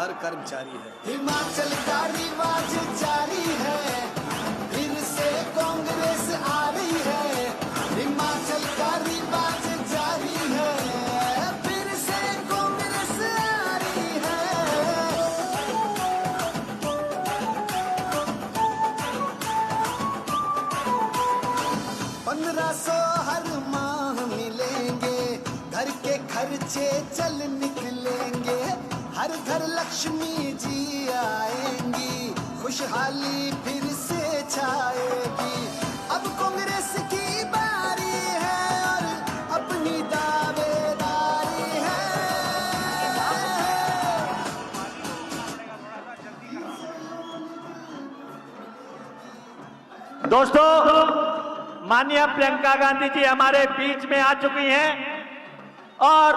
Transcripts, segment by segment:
हर कर्मचारी है। हिमाचल का रिवाज जारी है, फिर से कांग्रेस आ रही है। हिमाचल का रिवाज जारी है, फिर से कांग्रेस आ रही है। 1500 हर माह मिलेंगे, घर के खर्चे चल निकलेंगे। हर घर लक्ष्मी जी आएंगी, खुशहाली फिर से छाएगी। अब कांग्रेस की बारी है और अपनी दावेदारी है। दोस्तों, माननीय प्रियंका गांधी जी हमारे बीच में आ चुकी हैं और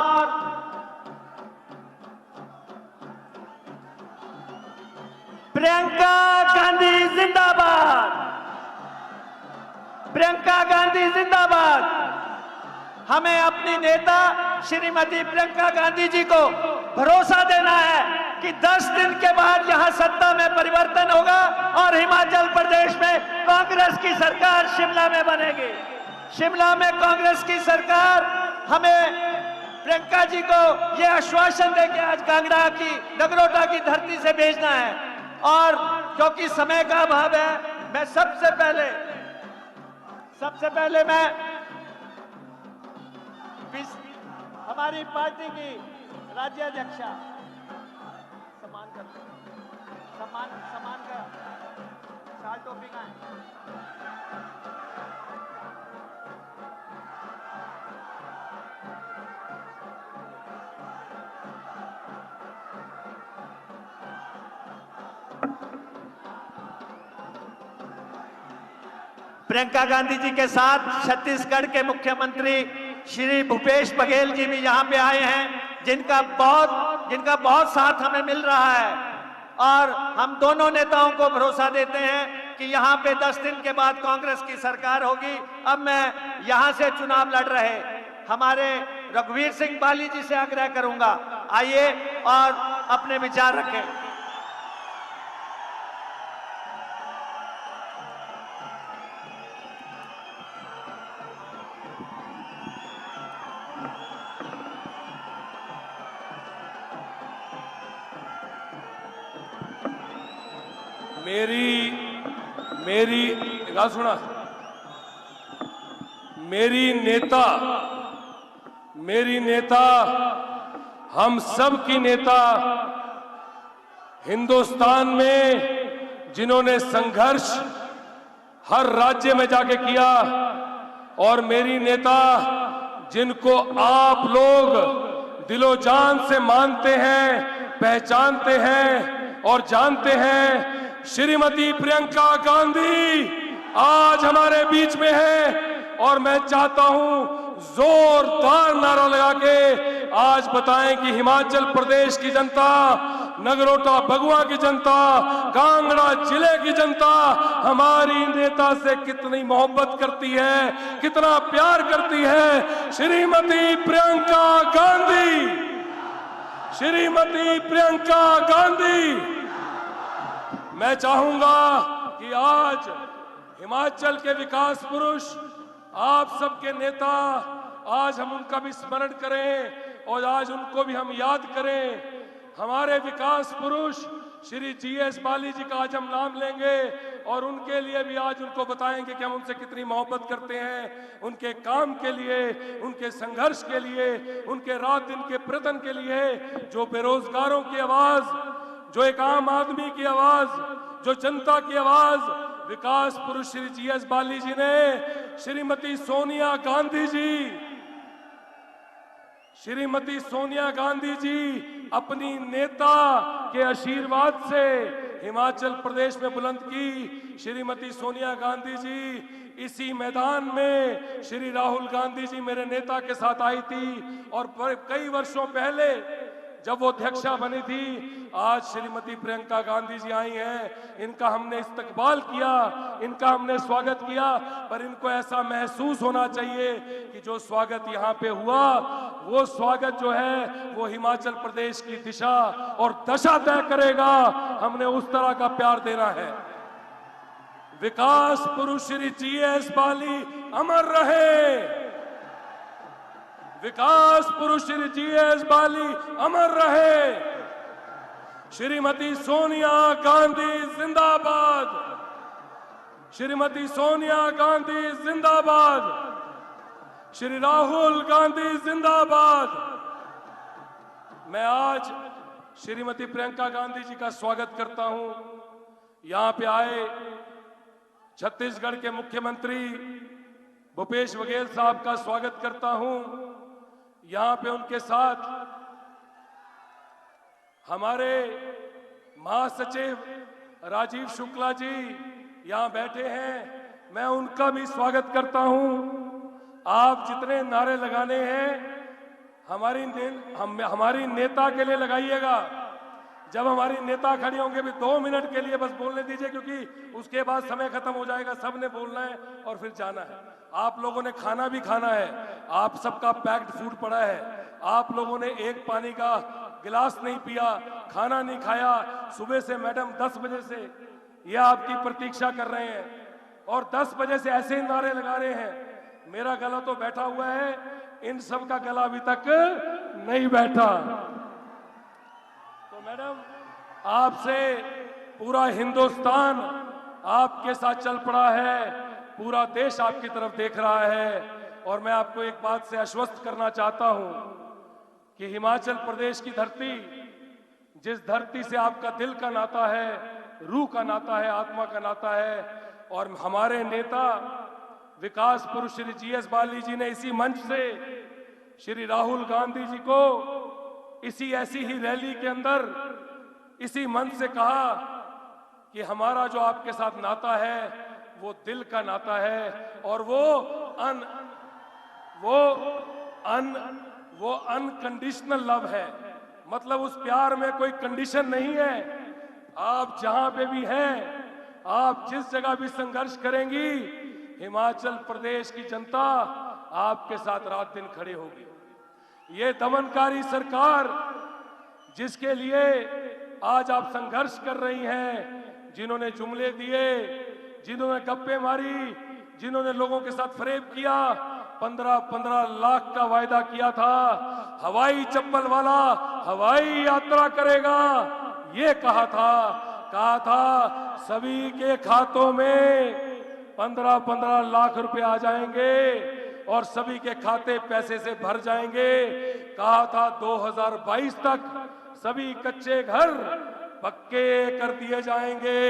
प्रियंका गांधी जिंदाबाद, प्रियंका गांधी जिंदाबाद। हमें अपनी नेता श्रीमती प्रियंका गांधी जी को भरोसा देना है कि 10 दिन के बाद यहां सत्ता में परिवर्तन होगा और हिमाचल प्रदेश में कांग्रेस की सरकार शिमला में बनेगी। शिमला में कांग्रेस की सरकार, हमें प्रियंका जी को यह आश्वासन देके आज कांगड़ा की नगरोटा की धरती से भेजना है। और क्योंकि समय का अभाव है, मैं सबसे पहले मैं हमारी पार्टी की राज्याध्यक्षा सम्मान करते हैं, सम्मान का शाल टोपी का है। प्रियंका गांधी जी के साथ छत्तीसगढ़ के मुख्यमंत्री श्री भूपेश बघेल जी भी यहाँ पे आए हैं, जिनका बहुत साथ हमें मिल रहा है। और हम दोनों नेताओं को भरोसा देते हैं कि यहाँ पे 10 दिन के बाद कांग्रेस की सरकार होगी। अब मैं यहाँ से चुनाव लड़ रहे हमारे रघुवीर सिंह बाली जी से आग्रह करूंगा, आइए और अपने विचार रखें। मेरी गाल सुना। मेरी नेता हम सब की नेता, हिंदुस्तान में जिन्होंने संघर्ष हर राज्य में जाके किया, और मेरी नेता जिनको आप लोग दिलो जान से मानते हैं, पहचानते हैं और जानते हैं, श्रीमती प्रियंका गांधी आज हमारे बीच में है। और मैं चाहता हूं जोरदार नारा लगा के आज बताएं कि हिमाचल प्रदेश की जनता, नगरोटा भगवा की जनता, कांगड़ा जिले की जनता हमारी नेता से कितनी मोहब्बत करती है, कितना प्यार करती है। श्रीमती प्रियंका गांधी, श्रीमती प्रियंका गांधी। मैं चाहूंगा कि आज हिमाचल के विकास पुरुष, आप सबके नेता, आज हम उनका भी स्मरण करें और आज उनको भी हम याद करें। हमारे विकास पुरुष श्री जीएस बाली जी का आज हम नाम लेंगे और उनके लिए भी आज उनको बताएंगे कि हम उनसे कितनी मोहब्बत करते हैं, उनके काम के लिए, उनके संघर्ष के लिए, उनके रात दिन के प्रयत्न के लिए, जो बेरोजगारों की आवाज, जो एक आम आदमी की आवाज, जो जनता की आवाज विकास पुरुष श्री जीएस बाली जी ने, श्रीमती सोनिया गांधी जी, श्रीमती सोनिया गांधी जी अपनी नेता के आशीर्वाद से हिमाचल प्रदेश में बुलंद की। श्रीमती सोनिया गांधी जी इसी मैदान में श्री राहुल गांधी जी मेरे नेता के साथ आई थी और कई वर्षों पहले जब वो अध्यक्षा बनी थी। आज श्रीमती प्रियंका गांधी जी आई हैं, इनका हमने इस्तकबाल किया, इनका हमने स्वागत किया, पर इनको ऐसा महसूस होना चाहिए कि जो स्वागत यहाँ पे हुआ वो स्वागत जो है वो हिमाचल प्रदेश की दिशा और दशा तय करेगा। हमने उस तरह का प्यार देना है। विकास पुरुष श्री GS बाली अमर रहे। विकास पुरुष श्री GS बाली अमर रहे। श्रीमती सोनिया गांधी जिंदाबाद। श्रीमती सोनिया गांधी जिंदाबाद। श्री राहुल गांधी जिंदाबाद। मैं आज श्रीमती प्रियंका गांधी जी का स्वागत करता हूं। यहां पे आए छत्तीसगढ़ के मुख्यमंत्री भूपेश बघेल साहब का स्वागत करता हूं। यहां पे उनके साथ हमारे महासचिव राजीव शुक्ला जी यहां बैठे हैं, मैं उनका भी स्वागत करता हूं। आप जितने नारे लगाने हैं हमारी नेता के लिए लगाइएगा। जब हमारी नेता खड़ी होंगे भी 2 मिनट के लिए बस बोलने दीजिए, क्योंकि उसके बाद समय खत्म हो जाएगा। सबने बोलना है और फिर जाना है। आप लोगों ने खाना भी खाना है, आप सबका पैक्ड फूड पड़ा है। आप लोगों ने एक पानी का गिलास नहीं पिया, खाना नहीं खाया। सुबह से मैडम 10 बजे से ये आपकी प्रतीक्षा कर रहे हैं और 10 बजे से ऐसे ही नारे लगा रहे हैं। मेरा गला तो बैठा हुआ है, इन सब का गला अभी तक नहीं बैठा। तो मैडम, आपसे पूरा हिंदुस्तान आपके साथ चल पड़ा है, पूरा देश आपकी तरफ देख रहा है। और मैं आपको एक बात से आश्वस्त करना चाहता हूं कि हिमाचल प्रदेश की धरती, जिस धरती से आपका दिल का नाता है, रूह का नाता है, आत्मा का नाता है, और हमारे नेता विकास पुरुष श्री GS बाली जी ने इसी मंच से श्री राहुल गांधी जी को इसी ऐसी ही रैली के अंदर इसी मंच से कहा कि हमारा जो आपके साथ नाता है वो दिल का नाता है और वो अनकंडीशनल लव है। मतलब उस प्यार में कोई कंडीशन नहीं है। आप जहां पे भी हैं, आप जिस जगह भी संघर्ष करेंगी, हिमाचल प्रदेश की जनता आपके साथ रात दिन खड़ी होगी। ये दमनकारी सरकार जिसके लिए आज आप संघर्ष कर रही हैं, जिन्होंने जुमले दिए, जिन्होंने गप्पे मारी, जिन्होंने लोगों के साथ फरेब किया, 15-15 लाख का वायदा किया था, हवाई चप्पल वाला हवाई यात्रा करेगा, ये कहा था सभी के खातों में 15-15 लाख रुपए आ जाएंगे और सभी के खाते पैसे से भर जाएंगे। कहा था 2022 तक सभी कच्चे घर पक्के कर दिए जाएंगे।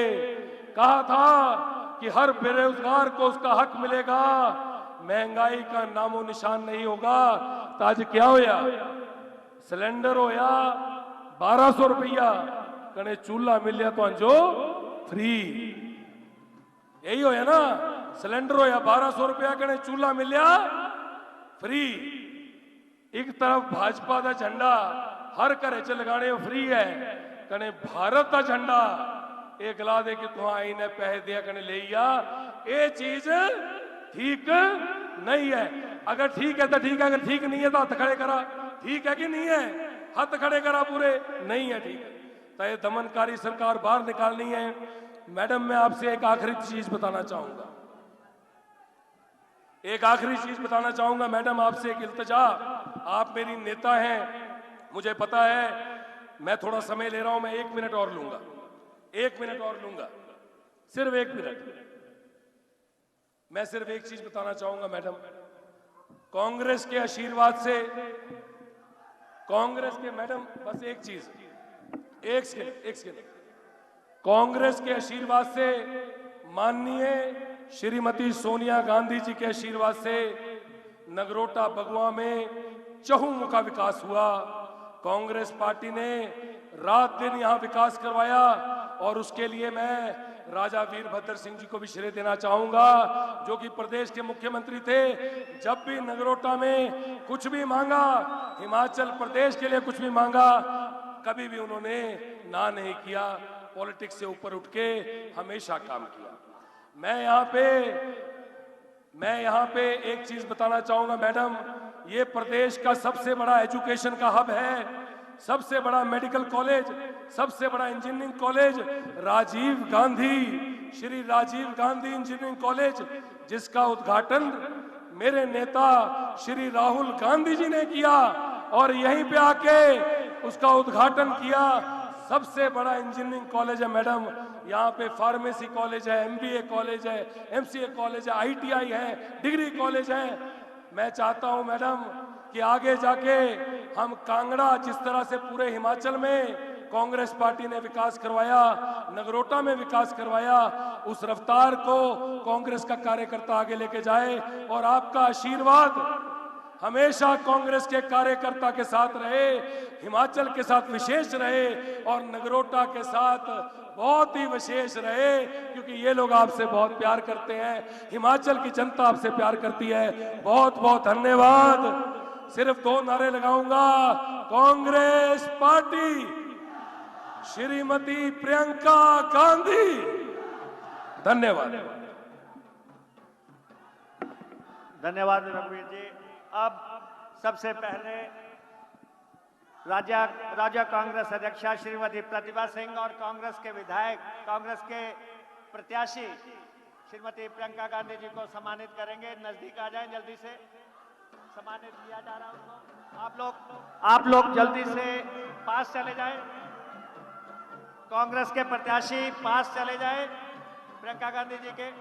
कहा था कि हर बेरोजगार को उसका हक मिलेगा, महंगाई का नामो निशान नहीं होगा। तो आज क्या होया? सिलेंडर होया 1200 रुपया, कने चूल्हा मिलिया तो अंजो फ्री। यही होया ना, सिलेंडर होया 1200 रुपया, कने चूल्हा मिलिया फ्री। एक तरफ भाजपा का झंडा हर घरे च लगाने फ्री है, कने भारत का झंडा एक ला दे कि तू आई ने पैसे दिया कने ले आ। ये चीज ठीक नहीं है। अगर ठीक है तो ठीक है, अगर ठीक नहीं है तो हाथ खड़े करा। ठीक है कि नहीं है? हाथ खड़े करा पूरे। नहीं है ठीक है तो ये दमनकारी सरकार बाहर निकालनी है। मैडम, मैं आपसे एक आखिरी चीज बताना चाहूंगा, एक आखिरी चीज बताना चाहूंगा मैडम, आपसे एक इल्तिजा। आप मेरी नेता हैं, मुझे पता है, मैं थोड़ा समय ले रहा हूं, मैं 1 मिनट और लूंगा, 1 मिनट और लूंगा, सिर्फ 1 मिनट। मैं सिर्फ एक चीज बताना चाहूंगा मैडम, कांग्रेस के आशीर्वाद से, कांग्रेस के, मैडम बस एक चीज, एक सेकंड, कांग्रेस के आशीर्वाद से, माननीय श्रीमती सोनिया गांधी जी के आशीर्वाद से नगरोटा बगवा में चहुमुखा विकास हुआ। कांग्रेस पार्टी ने रात दिन यहां विकास करवाया और उसके लिए मैं राजा वीरभद्र सिंह जी को भी श्रेय देना चाहूंगा, जो कि प्रदेश के मुख्यमंत्री थे। जब भी नगरोटा में कुछ भी मांगा, हिमाचल प्रदेश के लिए कुछ भी मांगा, कभी भी उन्होंने ना नहीं किया। पॉलिटिक्स से ऊपर उठ के हमेशा काम किया। मैं यहाँ पे एक चीज बताना चाहूंगा मैडम, ये प्रदेश का सबसे बड़ा एजुकेशन का हब है, सबसे बड़ा मेडिकल कॉलेज, सबसे बड़ा engineering college Rajiv Gandhi, Shri Rajiv Gandhi engineering college, जिसका उद्घाटन मेरे नेता श्री राहुल गांधी जी ने किया और यहीं पे आके उसका उद्घाटन किया। सबसे बड़ा इंजीनियरिंग कॉलेज है मैडम, यहाँ पे फार्मेसी कॉलेज है, एमबीए कॉलेज है, एमसीए कॉलेज है, आईटीआई है, डिग्री कॉलेज है। मैं चाहता हूं मैडम कि आगे जाके हम कांगड़ा, जिस तरह से पूरे हिमाचल में कांग्रेस पार्टी ने विकास करवाया, नगरोटा में विकास करवाया, उस रफ्तार को कांग्रेस का कार्यकर्ता आगे लेके जाए और आपका आशीर्वाद हमेशा कांग्रेस के कार्यकर्ता के साथ रहे, हिमाचल के साथ विशेष रहे और नगरोटा के साथ बहुत ही विशेष रहे, क्योंकि ये लोग आपसे बहुत प्यार करते हैं, हिमाचल की जनता आपसे प्यार करती है। बहुत बहुत धन्यवाद। सिर्फ 2 नारे लगाऊंगा, कांग्रेस पार्टी, श्रीमती प्रियंका गांधी। धन्यवाद। धन्यवाद रघुवीर जी। अब सबसे पहले राज्य कांग्रेस अध्यक्षा श्रीमती प्रतिभा सिंह और कांग्रेस के विधायक, कांग्रेस के प्रत्याशी श्रीमती प्रियंका गांधी जी को सम्मानित करेंगे। नजदीक आ जाएं, जल्दी से सम्मानित किया जा रहा है उनको। आप लोग जल्दी से पास चले जाएं। कांग्रेस के प्रत्याशी पास चले जाएं प्रियंका गांधी जी के।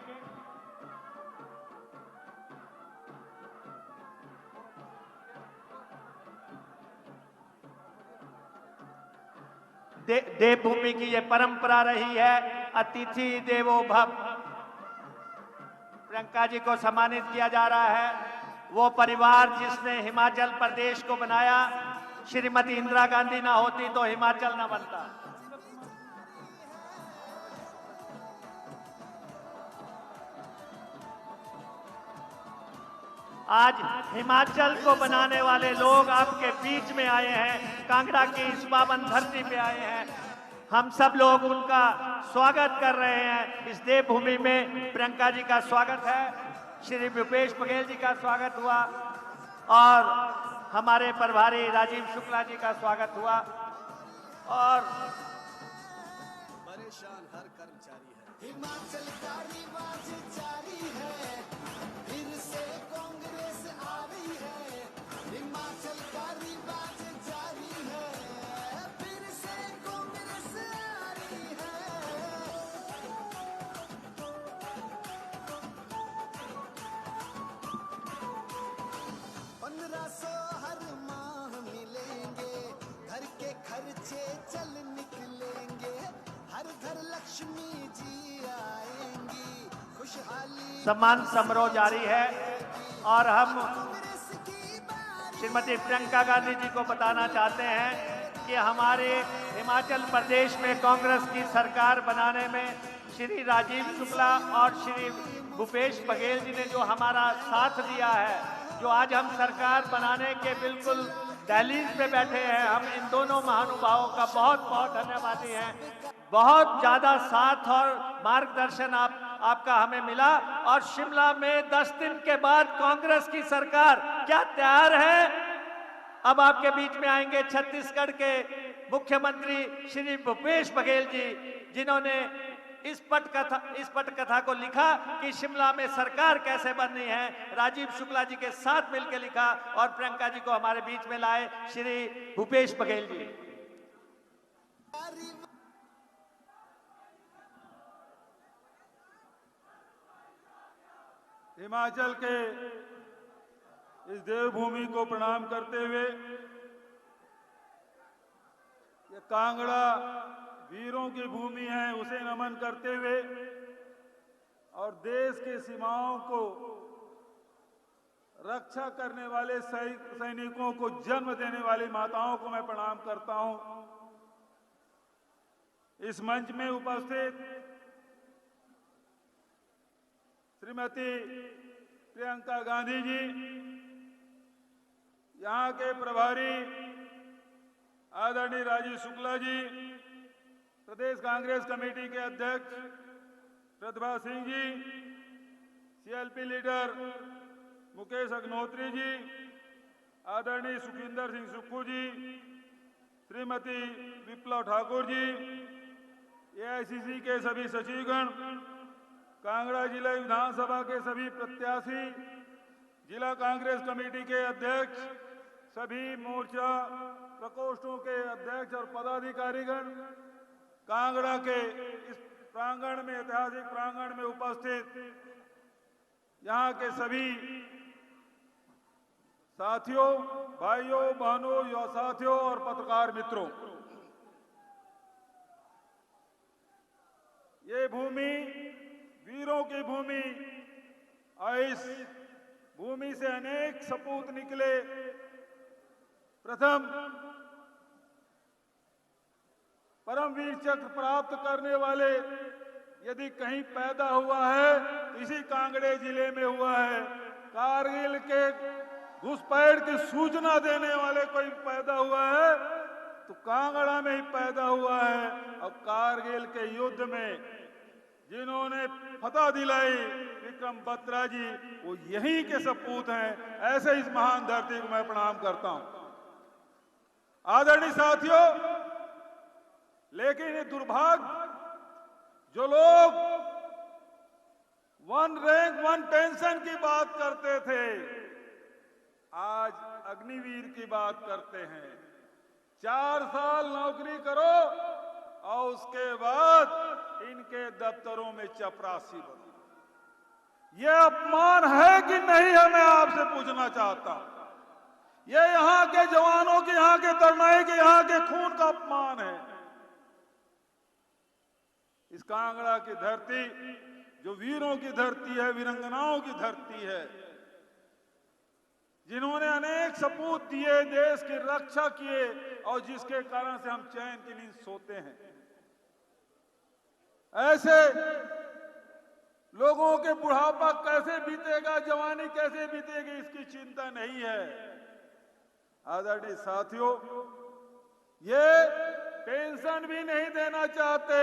देवभूमि की ये परंपरा रही है, अतिथि देवो भव। प्रियंका जी को सम्मानित किया जा रहा है। वो परिवार जिसने हिमाचल प्रदेश को बनाया, श्रीमती इंदिरा गांधी ना होती तो हिमाचल ना बनता। आज हिमाचल को बनाने वाले लोग आपके बीच में आए हैं, कांगड़ा की इस पावन धरती पे आए हैं। हम सब लोग उनका स्वागत कर रहे हैं। इस देवभूमि में प्रियंका जी का स्वागत है, श्री भूपेश बघेल जी का स्वागत हुआ और हमारे प्रभारी राजीव शुक्ला जी का स्वागत हुआ। और परेशान हर कर्मचारी है। हिमाचल का रिवाज जारी है, फिर से कांग्रेस आ रही है। हिमाचल का रिवाज जारी है, फिर से कांग्रेस आ रही है। 1500 हर माह मिलेंगे, घर के खर्चे चल निकलेंगे, हर घर लक्ष्मी जी आएंगी, खुशहाली। सम्मान समारोह जारी है और हम श्रीमती प्रियंका गांधी जी को बताना चाहते हैं कि हमारे हिमाचल प्रदेश में कांग्रेस की सरकार बनाने में श्री राजीव शुक्ला और श्री भूपेश बघेल जी ने जो हमारा साथ दिया है, जो आज हम सरकार बनाने के बिल्कुल दहलीज पे बैठे हैं, हम इन दोनों महानुभावों का बहुत बहुत धन्यवादी हैं। बहुत ज्यादा साथ और मार्गदर्शन आपका हमें मिला और शिमला में 10 दिन के बाद कांग्रेस की सरकार क्या तैयार है। अब आपके बीच में आएंगे छत्तीसगढ़ के मुख्यमंत्री श्री भूपेश बघेल जी, जिन्होंने इस पटकथा को लिखा कि शिमला में सरकार कैसे बननी है, राजीव शुक्ला जी के साथ मिलकर लिखा और प्रियंका जी को हमारे बीच में लाए श्री भूपेश बघेल जी। हिमाचल के इस देवभूमि को प्रणाम करते हुए, ये कांगड़ा वीरों की भूमि है, उसे नमन करते हुए और देश की सीमाओं को रक्षा करने वाले सैनिकों को जन्म देने वाली माताओं को मैं प्रणाम करता हूं। इस मंच में उपस्थित श्रीमती प्रियंका गांधी जी, यहाँ के प्रभारी आदरणीय राजीव शुक्ला जी, प्रदेश कांग्रेस कमेटी के अध्यक्ष प्रतिभा सिंह जी, सीएलपी लीडर मुकेश अग्नोत्री जी, आदरणीय सुखविंदर सिंह सुक्खू जी, श्रीमती विप्लव ठाकुर जी, एआईसीसी के सभी सचिवगण, कांगड़ा जिला विधानसभा के सभी प्रत्याशी, जिला कांग्रेस कमेटी के अध्यक्ष, सभी मोर्चा प्रकोष्ठों के अध्यक्ष और पदाधिकारीगण, कांगड़ा के इस प्रांगण में, ऐतिहासिक प्रांगण में उपस्थित यहाँ के सभी साथियों, भाइयों, बहनों, युवा साथियों और पत्रकार मित्रों, ये भूमि वीरों की भूमि और इस भूमि से अनेक सपूत निकले। प्रथम परमवीर चक्र प्राप्त करने वाले यदि कहीं पैदा हुआ है तो इसी कांगड़े जिले में हुआ है। कारगिल के घुसपैठ की सूचना देने वाले कोई पैदा हुआ है तो कांगड़ा में ही पैदा हुआ है। और कारगिल के युद्ध में जिन्होंने फतह दिलाई विक्रम बत्रा जी, वो यहीं के सपूत हैं। ऐसे इस महान धरती को मैं प्रणाम करता हूं। आदरणीय साथियों, लेकिन ये दुर्भाग्य जो लोग वन रैंक वन पेंशन की बात करते थे, आज अग्निवीर की बात करते हैं। 4 साल नौकरी करो और उसके बाद इनके दफ्तरों में चपरासी बनो। यह अपमान है कि नहीं है, मैं आपसे पूछना चाहता हूं। यह यहां के जवानों की, यहां के तरुणाई के, यहां के खून का अपमान है। इस कांगड़ा की धरती जो वीरों की धरती है, वीरंगनाओं की धरती है, जिन्होंने अनेक सपूत दिए, देश की रक्षा किए और जिसके कारण से हम चैन की नींद सोते हैं, ऐसे लोगों के बुढ़ापा कैसे बीतेगा, जवानी कैसे बीतेगी, इसकी चिंता नहीं है। आदरणीय साथियों, ये पेंशन भी नहीं देना चाहते।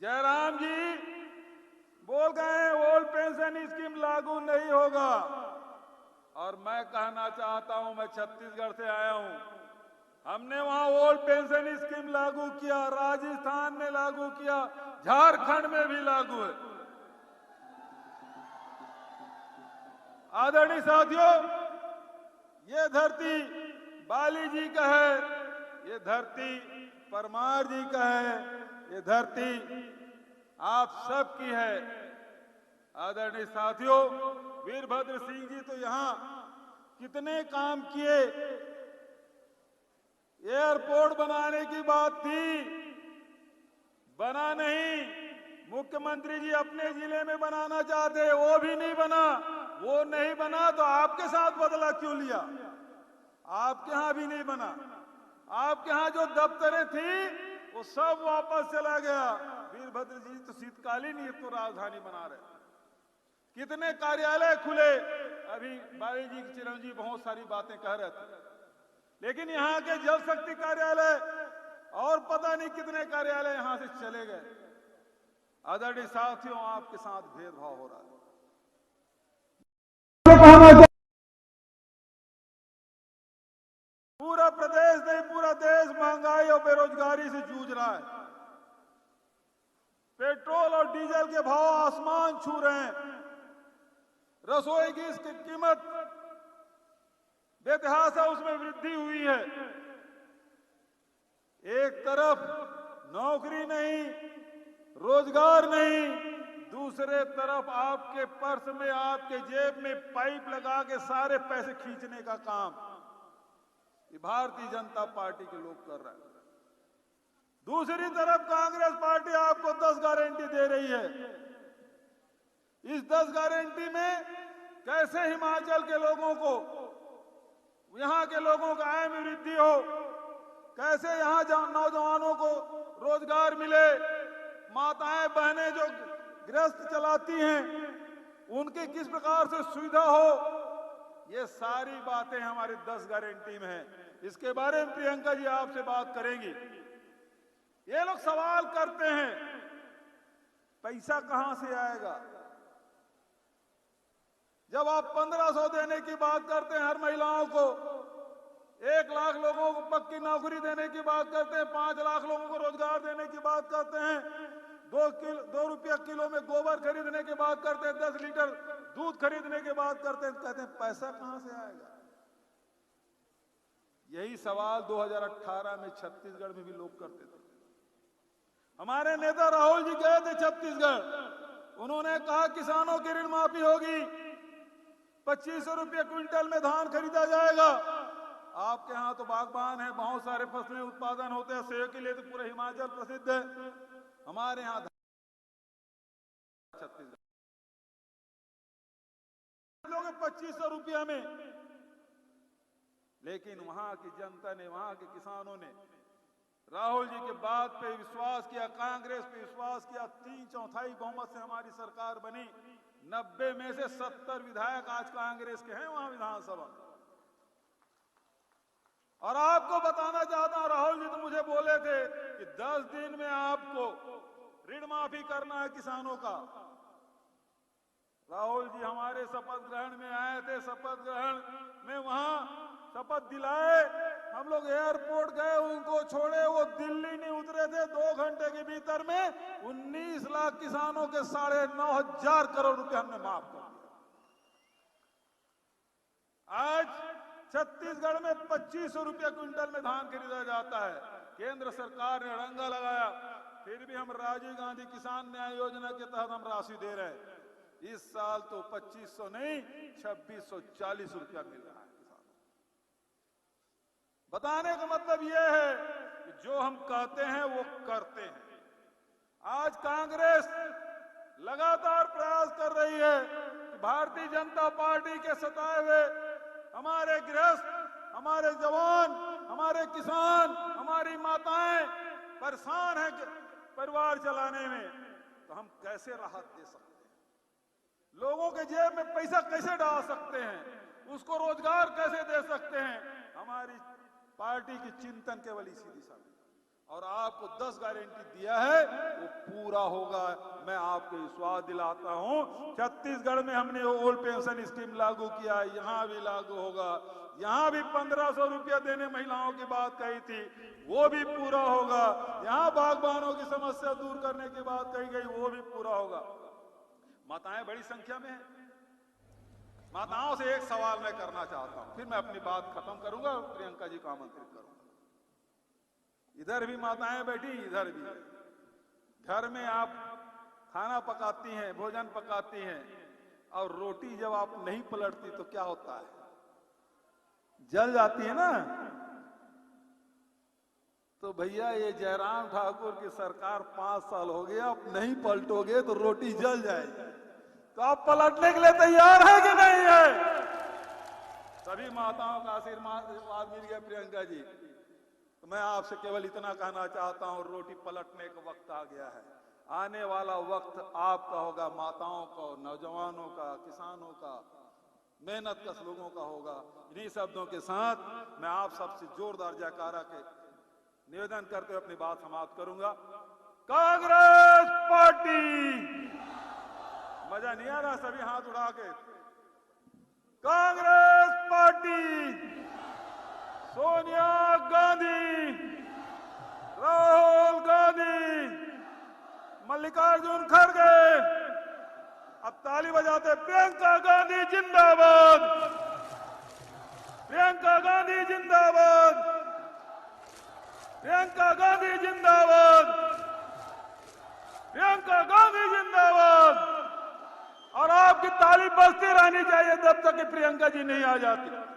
जयराम जी बोल गए ओल्ड पेंशन स्कीम लागू नहीं होगा, और मैं कहना चाहता हूं, मैं छत्तीसगढ़ से आया हूं, हमने वहां ओल्ड पेंशन स्कीम लागू किया, राजस्थान में लागू किया, झारखंड में भी लागू है। आदरणीय साथियों, ये धरती बाली जी का है, ये धरती परमार जी का है, ये धरती आप सबकी है। आदरणीय साथियों, वीरभद्र सिंह जी तो यहां कितने काम किए। एयरपोर्ट बनाने की बात थी, बना नहीं। मुख्यमंत्री जी अपने जिले में बनाना चाहते, वो भी नहीं बना। वो नहीं बना तो आपके साथ बदला क्यों लिया? आपके यहां भी नहीं बना। आपके यहां जो दफ्तरें थी वो सब वापस चला गया। वीरभद्र जी तो शीतकालीन ही तो राजधानी बना रहे। कितने कार्यालय खुले, अभी बाली जी के चिरंजीवी बहुत सारी बातें कह रहे थे, लेकिन यहाँ के जल शक्ति कार्यालय और पता नहीं कितने कार्यालय यहां से चले गए। आदरणीय साथियों, आपके साथ भेदभाव हो रहा है। पूरा प्रदेश नहीं, पूरा देश महंगाई और बेरोजगारी से जूझ रहा है। पेट्रोल और डीजल के भाव आसमान छू रहे हैं। रसोई गैस की कीमत बेतहाशा उसमें वृद्धि हुई है। एक तरफ नौकरी नहीं, रोजगार नहीं, दूसरे तरफ आपके पर्स में, आपके जेब में पाइप लगा के सारे पैसे खींचने का काम ये भारतीय जनता पार्टी के लोग कर रहे हैं। दूसरी तरफ कांग्रेस पार्टी आपको 10 गारंटी दे रही है। इस 10 गारंटी में कैसे हिमाचल के लोगों को, यहां के लोगों का आय में वृद्धि हो, कैसे यहां नौजवानों को रोजगार मिले, माताएं बहनें जो गृहस्थ चलाती हैं उनकी किस प्रकार से सुविधा हो, ये सारी बातें हमारी 10 गारंटी में है। इसके बारे में प्रियंका जी आपसे बात करेंगी। ये लोग सवाल करते हैं पैसा कहां से आएगा। जब आप 1500 देने की बात करते हैं हर महिलाओं को, 1 लाख लोगों को पक्की नौकरी देने की बात करते हैं, 5 लाख लोगों को रोजगार देने की बात करते हैं, 2 रुपया किलो में गोबर खरीदने की बात करते हैं, 10 लीटर दूध खरीदने की बात करते हैं, कहते हैं पैसा कहां से आएगा। यही सवाल 2018 में छत्तीसगढ़ में भी लोग करते थे। हमारे नेता राहुल जी गए थे छत्तीसगढ़, उन्होंने कहा किसानों की ऋण माफी होगी, 2500 रुपये क्विंटल में धान खरीदा जाएगा। आपके यहाँ तो बागबान है, बहुत सारे फसलें उत्पादन होते हैं, सेब के लिए तो पूरा हिमाचल प्रसिद्ध है। हमारे यहाँ छत्तीसगढ़ लोग 2500 रुपया में, लेकिन वहां की जनता ने, वहां के किसानों ने राहुल जी के बात पे विश्वास किया, कांग्रेस पे विश्वास किया। 3/4 बहुमत से हमारी सरकार बनी। 90 में से 70 विधायक आज कांग्रेस के हैं वहां विधानसभा। और आपको बताना चाहता हूं, राहुल जी तो मुझे बोले थे कि 10 दिन में आपको ऋण माफी करना है किसानों का। राहुल जी हमारे शपथ ग्रहण में आए थे, शपथ ग्रहण में वहां शपथ दिलाए, हम लोग एयरपोर्ट गए, उनको छोड़े, वो दिल्ली नहीं उतरे थे। 2 घंटे के भीतर में 19 लाख किसानों के 9,500 करोड़ रुपए हमने माफ कर दिया। आज छत्तीसगढ़ में 2500 रुपया क्विंटल में धान खरीदा जाता है। केंद्र सरकार ने अड़ंगा लगाया, फिर भी हम राजीव गांधी किसान न्याय योजना के तहत हम राशि दे रहे हैं। इस साल तो 2500 नहीं 2640 रुपया मिल रहा है। बताने का मतलब यह है कि जो हम कहते हैं वो करते हैं। आज कांग्रेस लगातार प्रयास कर रही है कि भारतीय जनता पार्टी के सताए हुए हमारे गृहस्थ, हमारे जवान, हमारे किसान, हमारी माताएं परेशान हैं परिवार चलाने में, तो हम कैसे राहत दे सकते हैं, लोगों के जेब में पैसा कैसे डाल सकते हैं, उसको रोजगार कैसे दे सकते हैं। हमारी पार्टी की चिंतन केवल इसी दिशा में, और आपको 10 गारंटी दिया है वो पूरा होगा। मैं आपको विश्वास दिलाता हूं, छत्तीसगढ़ में हमने ओल्ड पेंशन स्कीम लागू किया, यहां भी लागू होगा। यहां भी 1500 रुपया देने महिलाओं की बात कही थी, वो भी पूरा होगा। यहां बागबानों की समस्या दूर करने की बात कही गई, वो भी पूरा होगा। माताएं बड़ी संख्या में है। माताओं से एक सवाल मैं करना चाहता हूं, फिर मैं अपनी बात खत्म करूंगा, प्रियंका जी को आमंत्रित करूंगा। इधर भी माताएं बैठी, इधर भी। घर में आप खाना पकाती हैं, भोजन पकाती हैं, और रोटी जब आप नहीं पलटती तो क्या होता है, जल जाती है ना। तो भैया ये जयराम ठाकुर की सरकार 5 साल हो गया, आप नहीं पलटोगे तो रोटी जल जाएगी। तो आप पलटने के लिए तैयार है कि नहीं है? सभी माताओं का आशीर्वाद मिल गया प्रियंका जी। तो मैं आपसे केवल इतना कहना चाहता हूं, रोटी पलटने का वक्त आ गया है। आने वाला वक्त आपका होगा, माताओं का, नौजवानों का, किसानों का, मेहनत कश लोगों का होगा। इन्हीं शब्दों के साथ मैं आप सबसे जोरदार जयकारा के निवेदन करते हुए अपनी बात समाप्त करूंगा। कांग्रेस पार्टी, मजा नहीं आ रहा, सभी हाथ उठा के। कांग्रेस पार्टी, सोनिया गांधी, राहुल गांधी, मल्लिकार्जुन खड़गे। अब ताली बजाते, प्रियंका गांधी जिंदाबाद, प्रियंका गांधी जिंदाबाद, प्रियंका गांधी जिंदाबाद, प्रियंका गांधी जिंदाबाद। और आपकी ताली बजती रहनी चाहिए जब तक कि प्रियंका जी नहीं आ जाती।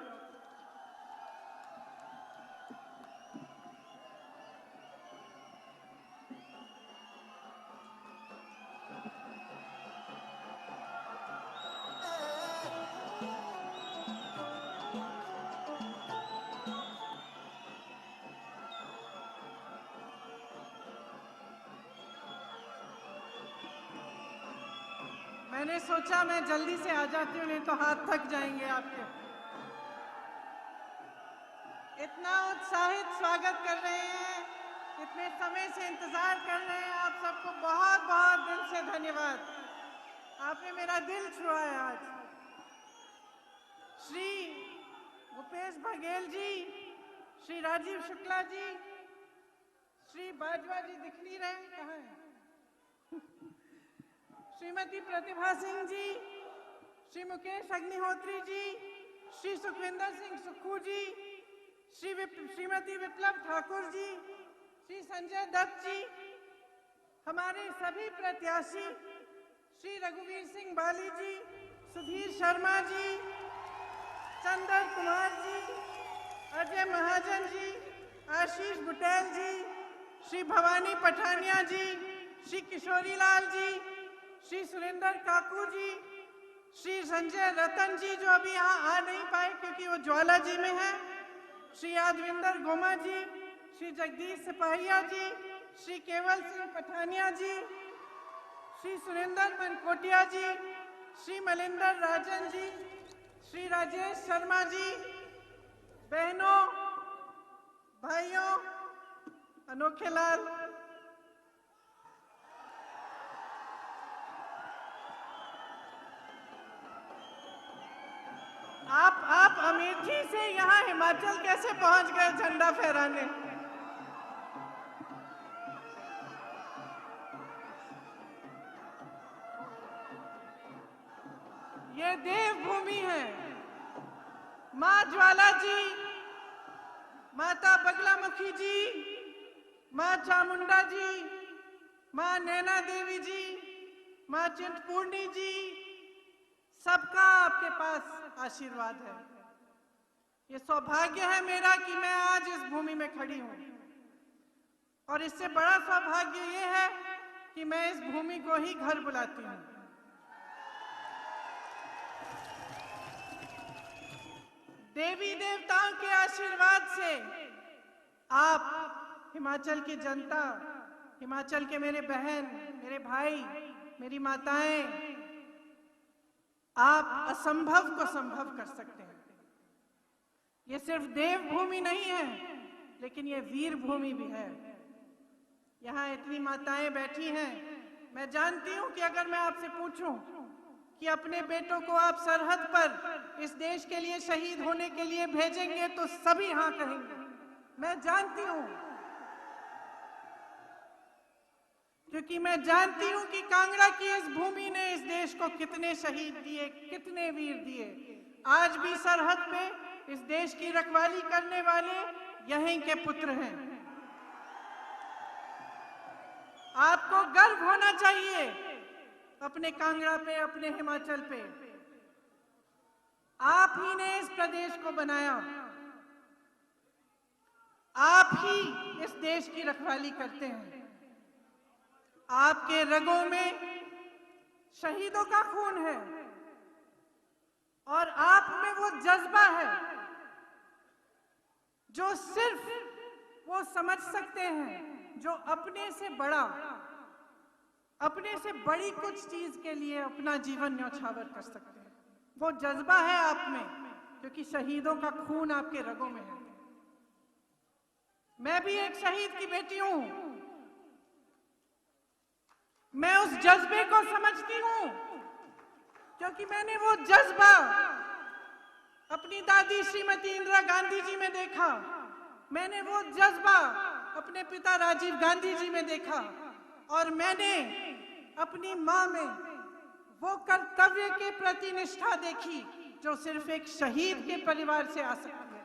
मैंने सोचा मैं जल्दी से आ जाती हूँ, नहीं तो हाथ थक जाएंगे आपके। इतना उत्साहित स्वागत कर रहे हैं, इतने समय से इंतजार कर रहे हैं, आप सबको बहुत बहुत दिल से धन्यवाद। आपने मेरा दिल छुआ है आज। श्री भूपेश बघेल जी, श्री राजीव शुक्ला जी, श्री बाजवा जी दिख नहीं रहे, कहाँ हैं? श्रीमती प्रतिभा सिंह जी, श्री मुकेश अग्निहोत्री जी, श्री सुखविंदर सिंह सुक्खू जी, श्रीमती विप्लव ठाकुर जी, श्री संजय दत्त जी, हमारे सभी प्रत्याशी श्री रघुवीर सिंह बाली जी, सुधीर शर्मा जी, चंदर कुमार जी, अजय महाजन जी, आशीष बुटेल जी, श्री भवानी पठानिया जी, श्री किशोरी लाल जी, श्री सुरेंद्र काकू जी, श्री संजय रतन जी जो अभी यहाँ आ नहीं पाए क्योंकि वो ज्वाला जी में है, श्री यादविंदर गोमा जी, श्री जगदीश सिपाहिया जी, श्री केवल सिंह पठानिया जी, श्री सुरेंद्र मनकोटिया जी, श्री मलिंदर राजन जी, श्री राजेश शर्मा जी, बहनों भाइयों, अनोखे लाल, आप अमेठी से यहाँ हिमाचल कैसे पहुंच गए झंडा फहराने? ये देवभूमि है। माँ ज्वाला जी, माता बगलामुखी जी, माँ चामुंडा जी, माँ नैना देवी जी, माँ चिंतपूर्णी जी, सबका आपके पास आशीर्वाद है। ये सौभाग्य है मेरा कि मैं आज इस भूमि में खड़ी हूं, और इससे बड़ा सौभाग्य ये है कि मैं इस भूमि को ही घर बुलाती हूं। देवी देवताओं के आशीर्वाद से आप हिमाचल की जनता, हिमाचल के मेरे बहन, मेरे भाई, मेरी माताएं, आप असंभव को संभव कर सकते हैं। ये सिर्फ देवभूमि नहीं है, लेकिन ये वीर भूमि भी है। यहाँ इतनी माताएं बैठी हैं, मैं जानती हूं कि अगर मैं आपसे पूछूं कि अपने बेटों को आप सरहद पर इस देश के लिए शहीद होने के लिए भेजेंगे तो सभी हाँ कहेंगे। मैं जानती हूं, क्योंकि मैं जानती हूं कि कांगड़ा की इस भूमि ने इस देश को कितने शहीद दिए, कितने वीर दिए। आज भी सरहद पे इस देश की रखवाली करने वाले यहीं के पुत्र हैं। आपको गर्व होना चाहिए अपने कांगड़ा पे, अपने हिमाचल पे। आप ही ने इस प्रदेश को बनाया, आप ही इस देश की रखवाली करते हैं। आपके रगों में शहीदों का खून है, और आप में वो जज्बा है जो सिर्फ वो समझ सकते हैं जो अपने से बड़ा, अपने से बड़ी कुछ चीज के लिए अपना जीवन न्यौछावर कर सकते हैं। वो जज्बा है आप में, क्योंकि शहीदों का खून आपके रगों में है। मैं भी एक शहीद की बेटी हूं। मैं उस जज्बे को समझती हूं, क्योंकि मैंने वो जज्बा अपनी दादी श्रीमती इंदिरा गांधी जी में देखा। मैंने वो जज्बा अपने पिता राजीव गांधी जी में देखा, और मैंने अपनी मां में वो कर्तव्य के प्रति निष्ठा देखी जो सिर्फ एक शहीद के परिवार से आ सकती है।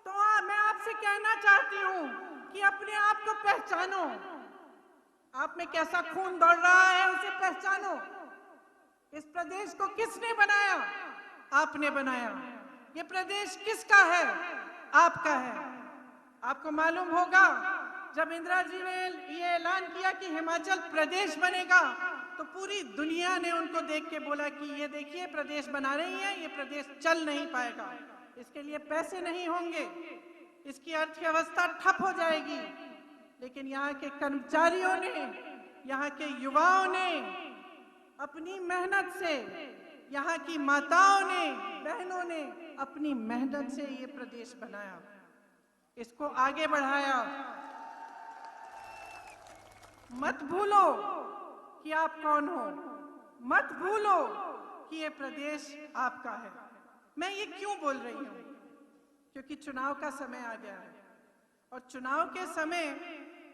तो मैं आपसे कहना चाहती हूं कि अपने आप को पहचानो। आप में कैसा खून दौड़ रहा है उसे पहचानो। इस प्रदेश को किसने बनाया? आपने बनाया। ये प्रदेश किसका है? आपका है। आपको मालूम होगा जब इंदिरा जी ने ये ऐलान किया कि हिमाचल प्रदेश बनेगा, तो पूरी दुनिया ने उनको देख के बोला कि ये देखिए प्रदेश बना रही है, ये प्रदेश चल नहीं पाएगा, इसके लिए पैसे नहीं होंगे, इसकी अर्थव्यवस्था ठप हो जाएगी। लेकिन यहाँ के कर्मचारियों ने, यहाँ के युवाओं ने अपनी मेहनत से, यहाँ की माताओं ने, बहनों ने अपनी मेहनत से ये प्रदेश बनाया, इसको आगे बढ़ाया। मत भूलो कि आप कौन हो, मत भूलो कि ये प्रदेश आपका है। मैं ये क्यों बोल रही हूँ? क्योंकि चुनाव का समय आ गया है और चुनाव के समय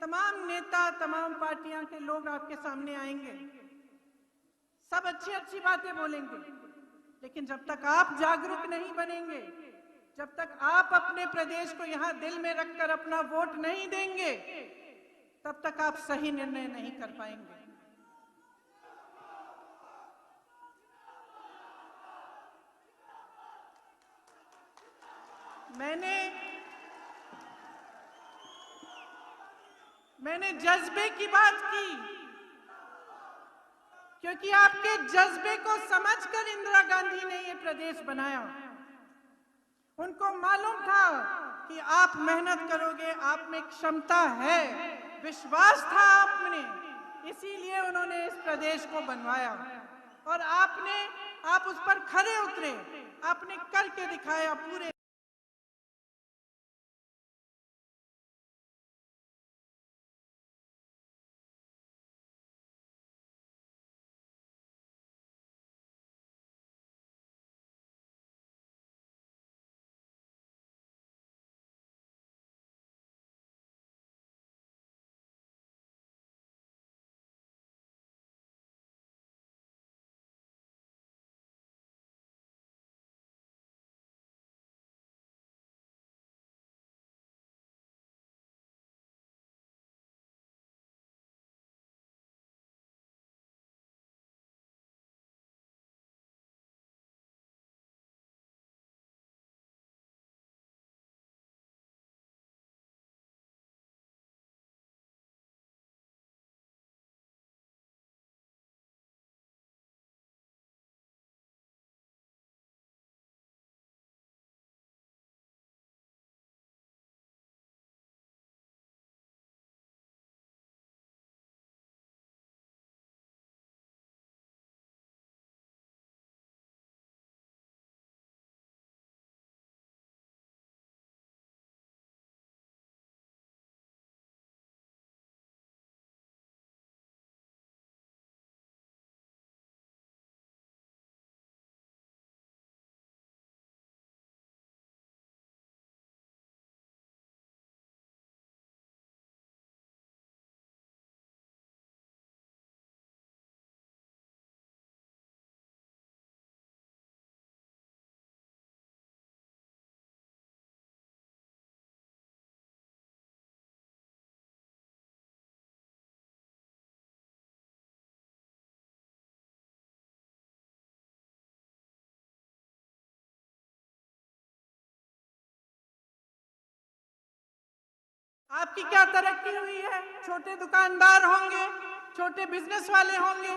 तमाम नेता, तमाम पार्टियां के लोग आपके सामने आएंगे, सब अच्छी अच्छी बातें बोलेंगे, लेकिन जब तक आप जागरूक नहीं बनेंगे, जब तक आप अपने प्रदेश को यहाँ दिल में रखकर अपना वोट नहीं देंगे, तब तक आप सही निर्णय नहीं कर पाएंगे। मैंने जज्बे की बात की, क्योंकि आपके जज्बे को समझकर इंदिरा गांधी ने ये प्रदेश बनाया। उनको मालूम था कि आप मेहनत करोगे, आप में क्षमता है, विश्वास था आप में, इसीलिए उन्होंने इस प्रदेश को बनवाया और आप उस पर खरे उतरे, आपने करके दिखाया। पूरे आपकी क्या तरक्की हुई है? छोटे दुकानदार होंगे, छोटे बिजनेस वाले होंगे,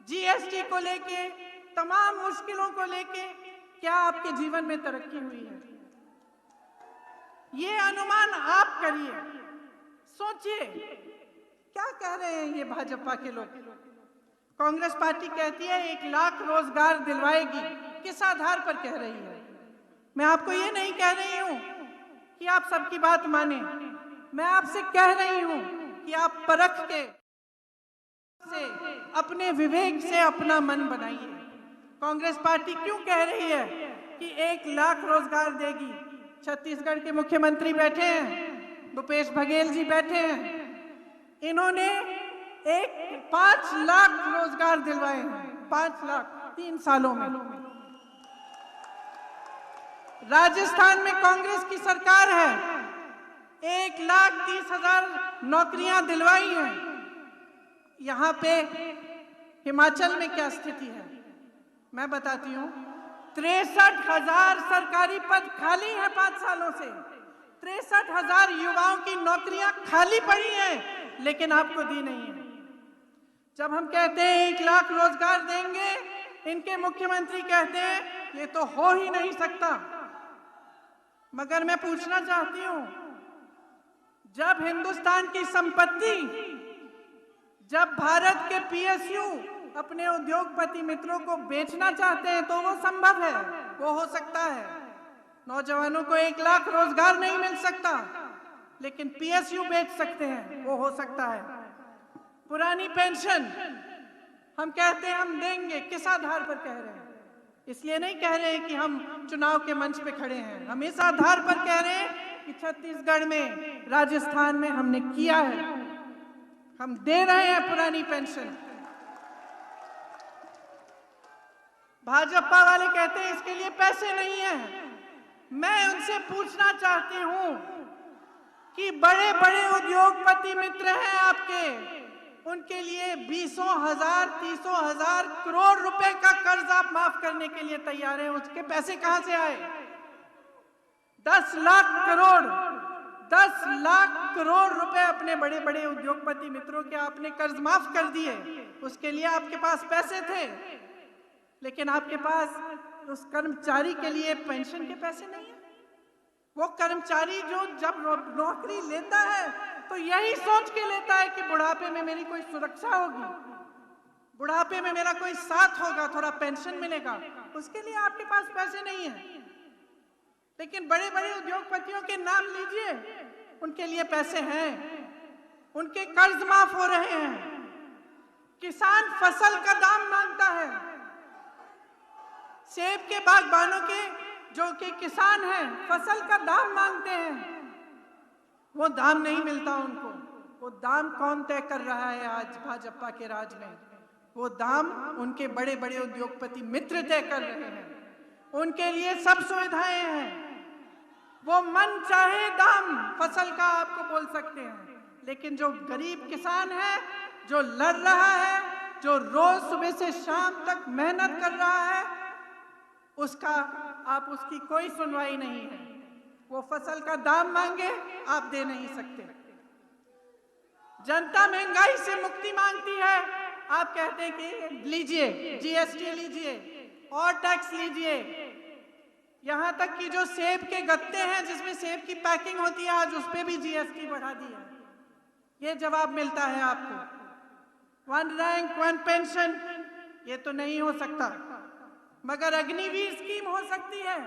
जीएसटी को लेके, तमाम मुश्किलों को लेके क्या आपके जीवन में तरक्की हुई है? ये अनुमान आप करिए, सोचिए क्या कह रहे हैं ये भाजपा के लोग। कांग्रेस पार्टी कहती है 1 लाख रोजगार दिलवाएगी, किस आधार पर कह रही है? मैं आपको ये नहीं कह रही हूं कि आप सबकी बात माने, मैं आपसे कह रही हूं कि आप परख के से, अपने विवेक से अपना मन बनाइए। कांग्रेस पार्टी क्यों कह रही है कि 1 लाख रोजगार देगी? छत्तीसगढ़ के मुख्यमंत्री बैठे हैं, भूपेश बघेल जी बैठे हैं, इन्होंने 5 लाख रोजगार दिलवाए हैं, 5 लाख 3 सालों में। राजस्थान में कांग्रेस की सरकार है, 1,30,000 नौकरियां दिलवाई हैं। यहाँ पे हिमाचल में क्या स्थिति है मैं बताती हूँ। 63,000 सरकारी पद खाली हैं 5 सालों से, 63,000 युवाओं की नौकरियां खाली पड़ी हैं, लेकिन आपको दी नहीं है। जब हम कहते हैं 1 लाख रोजगार देंगे, इनके मुख्यमंत्री कहते हैं ये तो हो ही नहीं सकता। मगर मैं पूछना चाहती हूं, जब हिंदुस्तान की संपत्ति, जब भारत के पीएसयू अपने उद्योगपति मित्रों को बेचना चाहते हैं तो वो संभव है, वो हो सकता है। नौजवानों को 1 लाख रोजगार नहीं मिल सकता, लेकिन पीएसयू बेच सकते हैं, वो हो सकता है। पुरानी पेंशन हम कहते हैं हम देंगे, किस आधार पर कह रहे हैं? इसलिए नहीं कह रहे हैं कि हम चुनाव के मंच पे खड़े हैं, हम इस आधार पर कह रहे हैं कि छत्तीसगढ़ में, राजस्थान में हमने किया है, हम दे रहे हैं पुरानी पेंशन। भाजपा वाले कहते हैं इसके लिए पैसे नहीं है। मैं उनसे पूछना चाहती हूं कि बड़े बड़े उद्योगपति मित्र हैं आपके, उनके लिए 20,000 30,000 करोड़ रुपए का कर्ज आप माफ करने के लिए तैयार हैं, उसके पैसे कहां से आए? 10 लाख करोड़ रुपए अपने बड़े बड़े उद्योगपति मित्रों के आपने कर्ज माफ कर दिए, उसके लिए आपके पास पैसे थे, लेकिन आपके पास उस कर्मचारी के लिए पेंशन के पैसे नहीं है। वो कर्मचारी जो जब नौकरी लेता है तो यही सोच के लेता है कि बुढ़ापे में मेरी कोई सुरक्षा होगी, बुढ़ापे में मेरा कोई साथ होगा, थोड़ा पेंशन मिलेगा, उसके लिए आपके पास पैसे नहीं है। लेकिन बड़े बड़े उद्योगपतियों के नाम लीजिए, उनके लिए पैसे हैं, उनके कर्ज माफ हो रहे हैं। किसान फसल का दाम मांगता है, सेब के बागबानों के जो कि किसान हैं फसल का दाम मांगते हैं, वो दाम नहीं मिलता उनको। वो दाम कौन तय कर रहा है आज भाजपा के राज में? वो दाम उनके बड़े बड़े उद्योगपति मित्र तय कर रहे हैं। उनके लिए सब सुविधाएं हैं, वो मन चाहे दाम फसल का आपको बोल सकते हैं, लेकिन जो गरीब किसान है, जो लड़ रहा है, जो रोज सुबह से शाम तक मेहनत कर रहा है, उसका आप उसकी कोई सुनवाई नहीं है। वो फसल का दाम मांगे, आप दे नहीं सकते। जनता महंगाई से मुक्ति मांगती है, आप कहते हैं कि लीजिए जीएसटी लीजिए और टैक्स लीजिए। यहां तक कि जो सेब के गत्ते हैं जिसमें सेब की पैकिंग होती है, आज उस पे भी जीएसटी बढ़ा दी है। ये जवाब मिलता है आपको। 1 रैंक 1 पेंशन, ये तो नहीं हो सकता, मगर अग्निवीर स्कीम हो सकती है।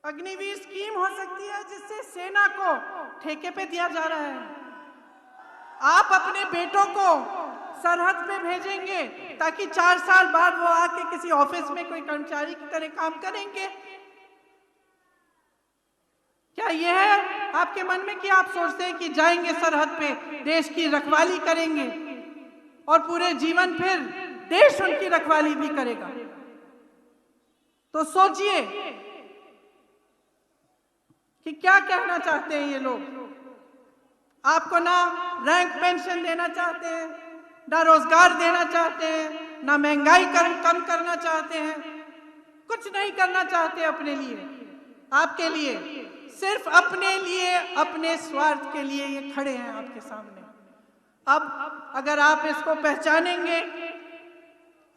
अग्निवीर स्कीम हो सकती है जिससे सेना को ठेके पे दिया जा रहा है। आप अपने बेटों को सरहद पे भेजेंगे ताकि 4 साल बाद वो आके किसी ऑफिस में कोई कर्मचारी की तरह काम करेंगे। क्या यह है आपके मन में कि आप सोचते हैं कि जाएंगे सरहद पे, देश की रखवाली करेंगे और पूरे जीवन फिर देश उनकी रखवाली भी करेगा? तो सोचिए कि क्या कहना चाहते हैं ये लोग। आपको ना रैंक पेंशन देना चाहते हैं, ना रोजगार देना चाहते हैं, ना महंगाई कम करना चाहते हैं, कुछ नहीं करना चाहते अपने लिए, आपके लिए, सिर्फ अपने लिए, अपने स्वार्थ के लिए ये खड़े हैं आपके सामने। अब अगर आप इसको पहचानेंगे,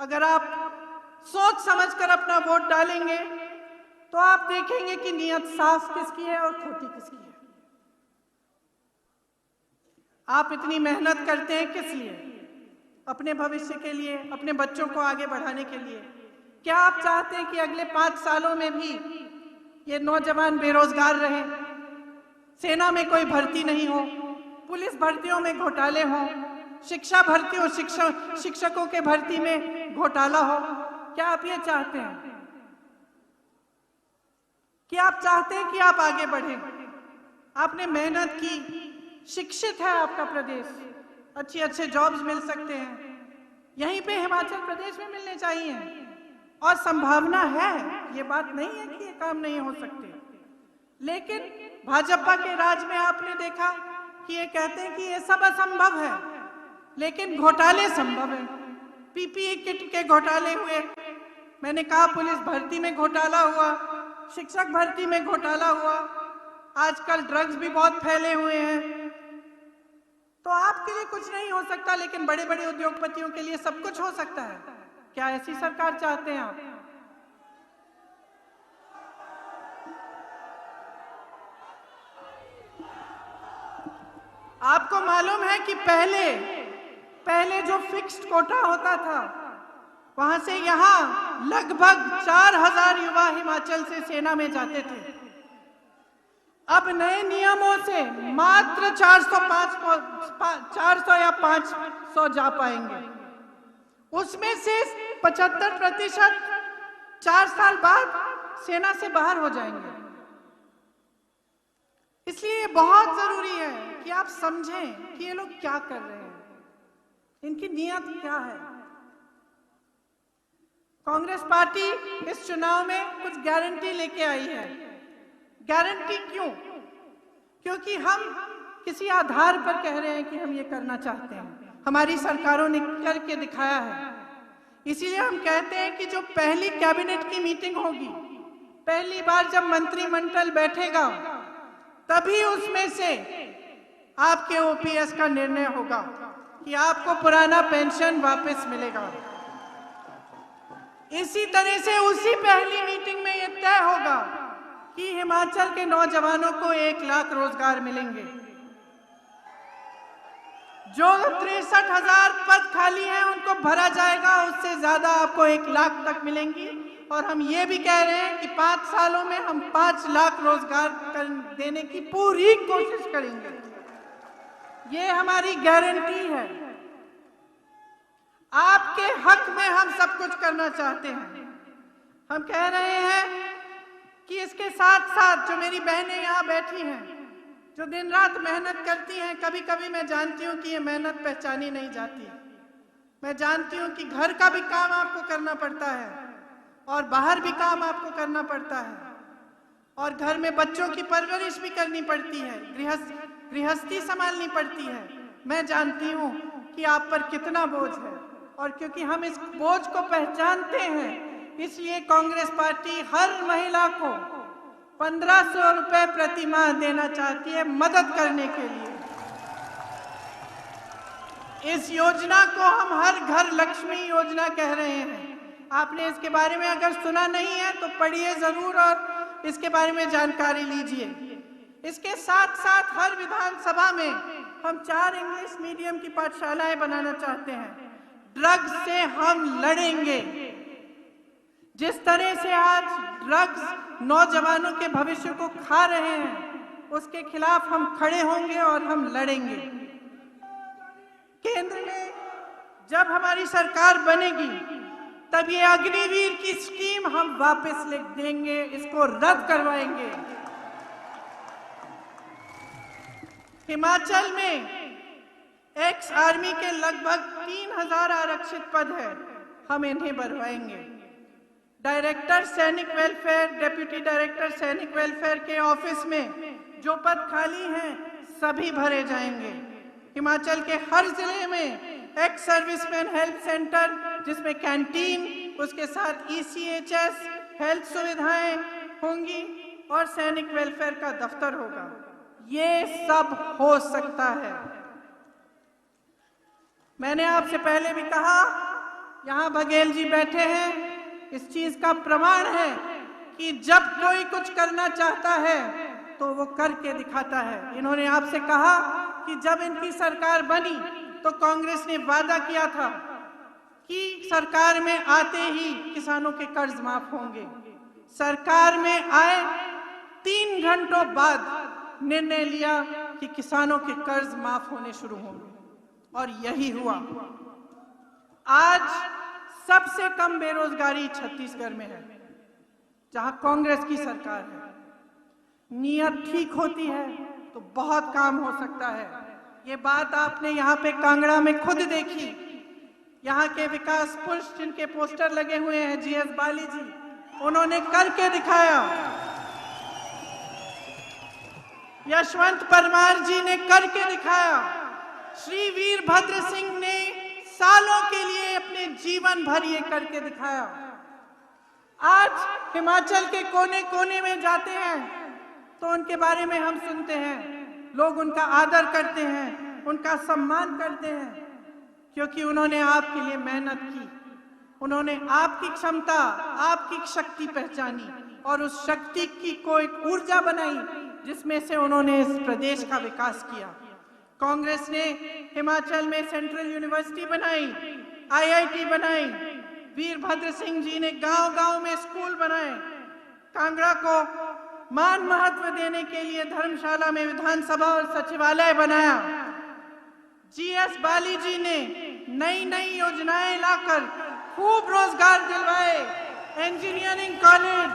अगर आप सोच समझकर अपना वोट डालेंगे, तो आप देखेंगे कि नियत साफ किसकी है और खोटी किसकी है। आप इतनी मेहनत करते हैं किस लिए? अपने भविष्य के लिए, अपने बच्चों को आगे बढ़ाने के लिए। क्या आप चाहते हैं कि अगले 5 सालों में भी ये नौजवान बेरोजगार रहे, सेना में कोई भर्ती नहीं हो, पुलिस भर्तियों में घोटाले हो, शिक्षा भर्ती और शिक्षकों के भर्ती में घोटाला हो? क्या आप ये चाहते हैं? क्या आप चाहते हैं कि आप आगे बढ़ें? आपने मेहनत की, शिक्षित है आपका प्रदेश, अच्छे जॉब्स मिल सकते हैं, यहीं पे हिमाचल प्रदेश में मिलने चाहिए और संभावना है, ये बात नहीं है कि ये काम नहीं हो सकते। लेकिन भाजपा के राज में आपने देखा कि ये कहते हैं कि ये सब असंभव है, लेकिन घोटाले संभव है। पीपीई किट के घोटाले हुए, मैंने कहा पुलिस भर्ती में घोटाला हुआ, शिक्षक भर्ती में घोटाला हुआ, आजकल ड्रग्स भी बहुत फैले हुए हैं। तो आपके लिए कुछ नहीं हो सकता, लेकिन बड़े बड़े उद्योगपतियों के लिए सब कुछ हो सकता है। क्या ऐसी सरकार चाहते हैं आप? आपको मालूम है कि पहले जो फिक्स्ड कोटा होता था, वहां से यहाँ लगभग 4000 युवा हिमाचल से सेना में जाते थे। अब नए नियमों से मात्र 400 या 500 जा पाएंगे। उसमें से 75% 4 साल बाद सेना से बाहर हो जाएंगे। इसलिए बहुत जरूरी है कि आप समझें कि ये लोग क्या कर रहे हैं, इनकी नीयत क्या है। कांग्रेस पार्टी इस चुनाव में कुछ गारंटी लेके आई है। गारंटी क्यों? क्योंकि हम किसी आधार पर कह रहे हैं कि हम ये करना चाहते हैं, हमारी सरकारों ने करके दिखाया है। इसीलिए हम कहते हैं कि जो पहली कैबिनेट की मीटिंग होगी, पहली बार जब मंत्रिमंडल बैठेगा, तभी उसमें से आपके ओपीएस का निर्णय होगा कि आपको पुराना पेंशन वापस मिलेगा। इसी तरह से उसी पहली मीटिंग में यह तय होगा कि हिमाचल के नौजवानों को 1 लाख रोजगार मिलेंगे। जो 63,000 पद खाली हैं उनको भरा जाएगा, उससे ज्यादा आपको 1 लाख तक मिलेंगी। और हम ये भी कह रहे हैं कि 5 सालों में हम 5 लाख रोजगार देने की पूरी कोशिश करेंगे। ये हमारी गारंटी है। आपके हक में हम सब कुछ करना चाहते हैं। हम कह रहे हैं कि इसके साथ साथ जो मेरी बहनें यहाँ बैठी हैं, जो दिन रात मेहनत करती हैं, कभी कभी मैं जानती हूँ कि ये मेहनत पहचानी नहीं जाती। मैं जानती हूँ कि घर का भी काम आपको करना पड़ता है और बाहर भी काम आपको करना पड़ता है, और घर में बच्चों की परवरिश भी करनी पड़ती है, गृहस्थी संभालनी पड़ती है। मैं जानती हूँ कि आप पर कितना बोझ है, और क्योंकि हम इस बोझ को पहचानते हैं, इसलिए कांग्रेस पार्टी हर महिला को 1500 रुपए प्रति माह देना चाहती है मदद करने के लिए। इस योजना को हम हर घर लक्ष्मी योजना कह रहे हैं। आपने इसके बारे में अगर सुना नहीं है तो पढ़िए जरूर और इसके बारे में जानकारी लीजिए। इसके साथ साथ हर विधानसभा में हम 4 इंग्लिश मीडियम की पाठशालाएं बनाना चाहते हैं। ड्रग्स से हम लड़ेंगे। जिस तरह से आज ड्रग्स नौजवानों के भविष्य को खा रहे हैं, उसके खिलाफ हम खड़े होंगे और हम लड़ेंगे। केंद्र में जब हमारी सरकार बनेगी, तब ये अग्निवीर की स्कीम हम वापस लिख देंगे, इसको रद्द करवाएंगे। हिमाचल में एक्स आर्मी के लगभग 3000 आरक्षित पद है, हम इन्हें भरवाएंगे। डायरेक्टर सैनिक वेलफेयर, डिप्टी डायरेक्टर सैनिक वेलफेयर के ऑफिस में जो पद खाली हैं, सभी भरे जाएंगे। हिमाचल के हर जिले में एक्स सर्विसमैन हेल्थ सेंटर, जिसमें कैंटीन, उसके साथ ECHS हेल्थ सुविधाएं होंगी और सैनिक वेलफेयर का दफ्तर होगा। ये सब हो सकता है। मैंने आपसे पहले भी कहा, यहाँ बघेल जी बैठे हैं, इस चीज का प्रमाण है कि जब कोई कुछ करना चाहता है तो वो करके दिखाता है। इन्होंने आपसे कहा कि जब इनकी सरकार बनी तो कांग्रेस ने वादा किया था कि सरकार में आते ही किसानों के कर्ज माफ होंगे। सरकार में आए 3 घंटों बाद निर्णय लिया कि किसानों के कर्ज माफ होने शुरू होंगे, और यही हुआ। आज सबसे कम बेरोजगारी छत्तीसगढ़ में है, जहां कांग्रेस की सरकार है। नीयत ठीक होती है तो बहुत काम हो सकता है। ये बात आपने यहाँ पे कांगड़ा में खुद देखी। यहाँ के विकास पुरुष जिनके पोस्टर लगे हुए हैं, GS बाली जी, उन्होंने करके दिखाया। यशवंत परमार जी ने करके दिखाया। श्री वीरभद्र सिंह ने सालों के लिए अपने जीवन भर ये करके दिखाया। आज हिमाचल के कोने कोने में जाते हैं तो उनके बारे में हम सुनते हैं, लोग उनका आदर करते हैं, उनका सम्मान करते हैं, क्योंकि उन्होंने आपके लिए मेहनत की। उन्होंने आपकी क्षमता, आपकी शक्ति पहचानी और उस शक्ति की को एक ऊर्जा बनाई, जिसमें से उन्होंने इस प्रदेश का विकास किया। कांग्रेस ने हिमाचल में सेंट्रल यूनिवर्सिटी बनाई, आईआईटी बनाई, वीरभद्र सिंह जी ने गांव-गांव में स्कूल बनाए, कांगड़ा को मान महत्व देने के लिए धर्मशाला में विधानसभा और सचिवालय बनाया। जीएस बाली जी ने नई नई योजनाएं लाकर खूब रोजगार दिलवाए, इंजीनियरिंग कॉलेज,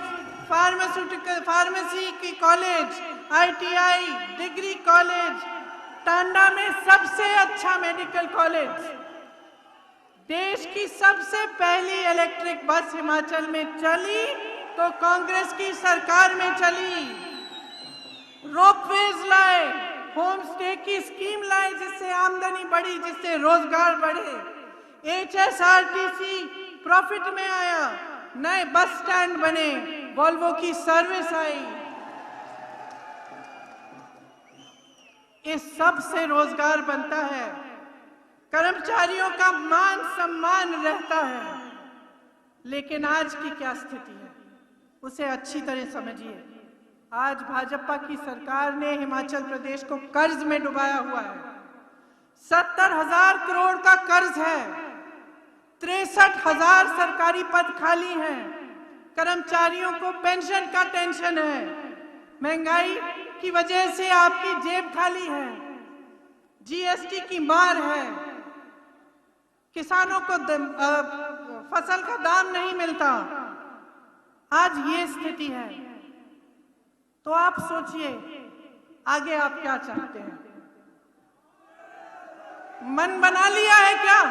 फार्मेसी की college, ITI, degree college, Tanda में सबसे अच्छा मेडिकल कॉलेज, देश की सबसे पहली इलेक्ट्रिक बस हिमाचल में चली तो कांग्रेस की सरकार में चली, रोपवेज लाए, होम स्टे की स्कीम लाए जिससे आमदनी बढ़ी, जिससे रोजगार बढ़े, एचएसआरटीसी प्रॉफिट में आया, नए बस स्टैंड बने, वॉल्वो की सर्विस आई। इस सब से रोजगार बनता है, कर्मचारियों का मान सम्मान रहता है। लेकिन आज की क्या स्थिति है उसे अच्छी तरह समझिए। आज भाजपा की सरकार ने हिमाचल प्रदेश को कर्ज में डुबाया हुआ है। 70,000 करोड़ का कर्ज है, 63,000 सरकारी पद खाली हैं, कर्मचारियों को पेंशन का टेंशन है, महंगाई की वजह से आपकी जेब खाली है, जीएसटी की मार है, किसानों को फसल का दाम नहीं मिलता। आज ये स्थिति है तो आप सोचिए आगे आप क्या चाहते हैं? मन बना लिया है क्या?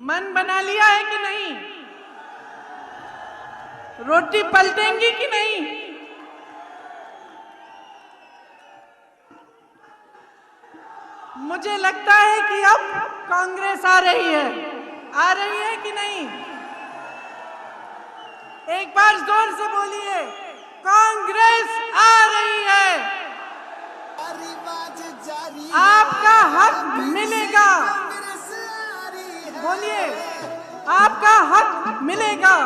मन बना लिया है कि नहीं? रोटी पलटेंगी कि नहीं? मुझे लगता है कि अब कांग्रेस आ रही है कि नहीं? एक बार जोर से बोलिए, कांग्रेस आ रही है। रिवाज जारी आपका हक मिलेगा, बोलिए, आपका हक मिलेगा,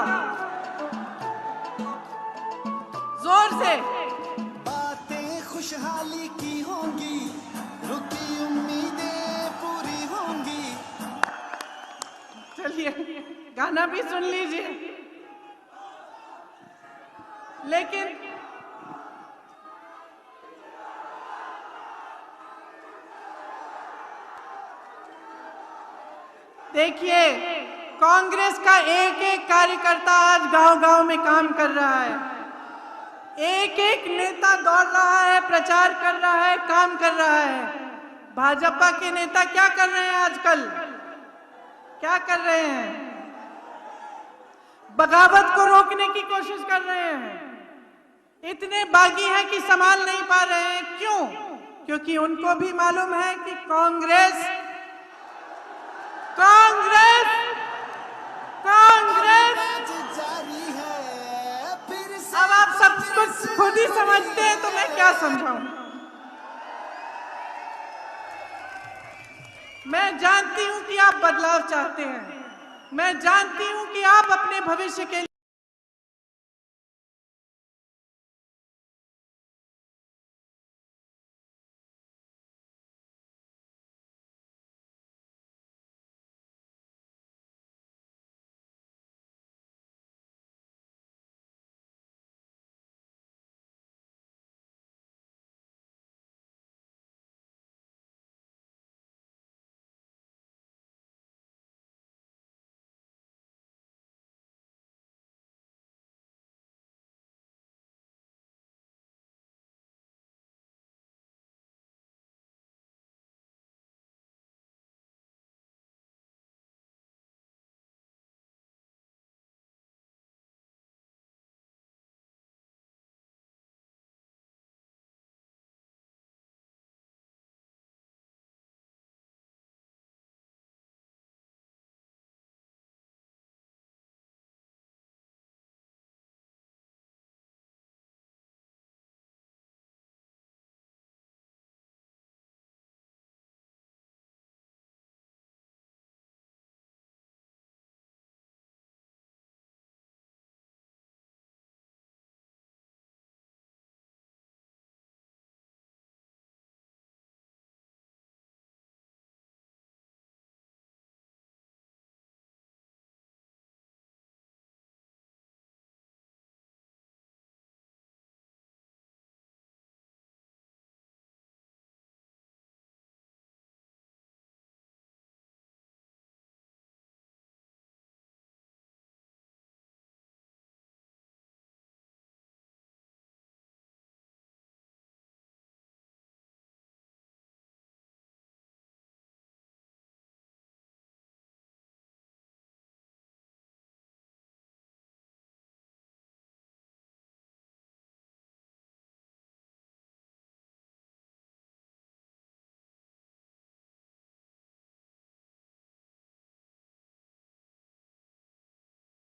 जोर से। बातें खुशहाली की होंगी, रुकी उम्मीदें पूरी होंगी। चलिए गाना भी सुन लीजिए। लेकिन देखिए, कांग्रेस का एक एक कार्यकर्ता आज गांव-गांव में काम कर रहा है, एक एक नेता दौड़ रहा है, प्रचार कर रहा है, काम कर रहा है। भाजपा के नेता क्या कर रहे हैं आजकल? क्या कर रहे हैं? बगावत को रोकने की कोशिश कर रहे हैं। इतने बागी हैं कि संभाल नहीं पा रहे हैं। क्यों? क्योंकि उनको भी मालूम है कि कांग्रेस जारी है फिर से। अब आप सब कुछ खुद ही समझते हैं तो मैं क्या समझाऊं? मैं जानती हूं कि आप बदलाव चाहते हैं, मैं जानती हूं कि आप अपने भविष्य के